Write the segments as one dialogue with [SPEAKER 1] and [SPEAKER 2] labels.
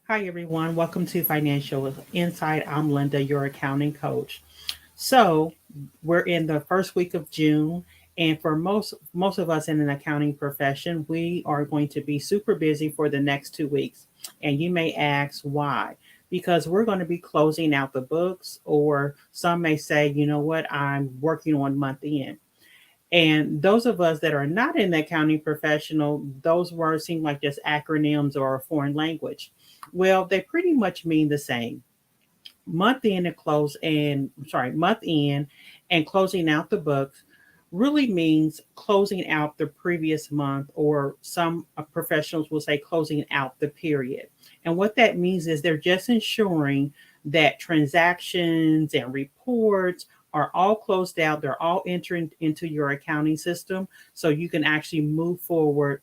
[SPEAKER 1] Hi, everyone. Welcome to Financial Insight. I'm Linda, your accounting coach. So, we're in the first week of June, and for most of us in an accounting profession, we are going to be super busy for the next 2 weeks. And you may ask why? Because we're going to be closing out the books, or some may say, you know what, I'm working on month end. And those of us that are not in the accounting professional, those words seem like just acronyms or a foreign language. Well, they pretty much mean the same. Month end and closing out the books really means closing out the previous month, or some professionals will say closing out the period. And what that means is they're just ensuring that transactions and reports are all closed out, they're all entering into your accounting system so you can actually move forward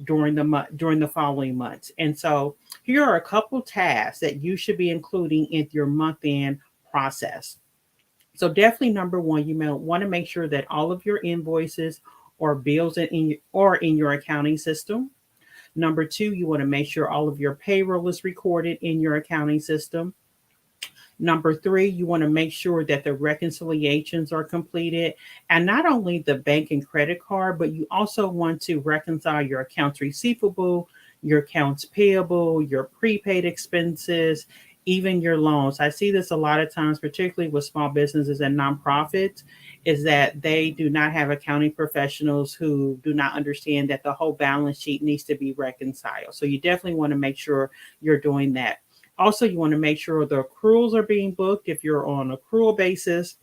[SPEAKER 1] during the following months. And so here are a couple tasks that you should be including in your month end process. So definitely number one, you may want to make sure that all of your invoices or bills are in your accounting system. Number two, you want to make sure all of your payroll is recorded in your accounting system. Number three, you want to make sure that the reconciliations are completed, and not only the bank and credit card, but you also want to reconcile your accounts receivable, your accounts payable, your prepaid expenses, even your loans. I see this a lot of times, particularly with small businesses and nonprofits, is that they do not have accounting professionals who do not understand that the whole balance sheet needs to be reconciled. So you definitely want to make sure you're doing that. Also, you want to make sure the accruals are being booked if you're on accrual basis.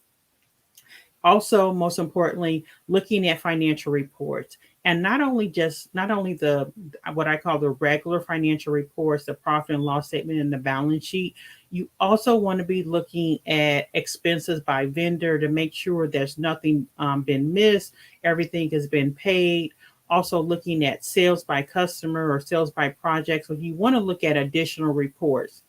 [SPEAKER 1] Also, most importantly, looking at financial reports, and not only the what I call the regular financial reports, the profit and loss statement and the balance sheet. You also want to be looking at expenses by vendor to make sure there's nothing been missed, everything has been paid. Also looking at sales by customer or sales by project. So you want to look at additional reports.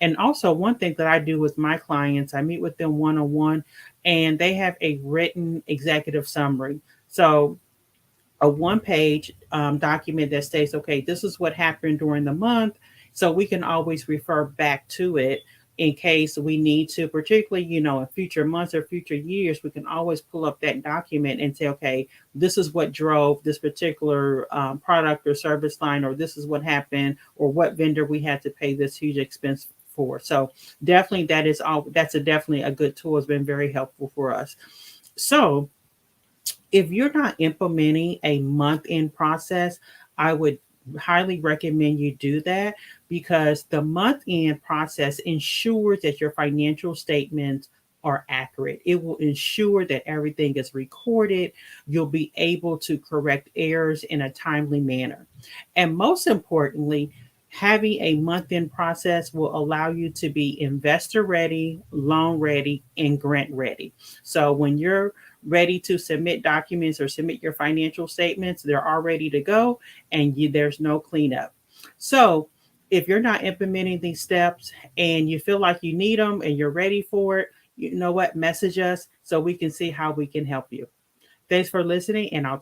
[SPEAKER 1] And also, one thing that I do with my clients, I meet with them one on one, and they have a written executive summary. So, a one-page document that states, okay, this is what happened during the month. So, we can always refer back to it in case we need to, particularly, in future months or future years, we can always pull up that document and say, okay, this is what drove this particular product or service line, or this is what happened, or what vendor we had to pay this huge expense for. So definitely definitely a good tool. It's been very helpful for us. So if you're not implementing a month end process, I would highly recommend you do that, because the month end process ensures that your financial statements are accurate. It will ensure that everything is recorded. You'll be able to correct errors in a timely manner. And most importantly, having a month end process will allow you to be investor ready, loan ready, and grant ready. So when you're ready to submit documents or submit your financial statements, they're all ready to go, and there's no cleanup. So if you're not implementing these steps and you feel like you need them and you're ready for it, you know what? Message us so we can see how we can help you. Thanks for listening, and I'll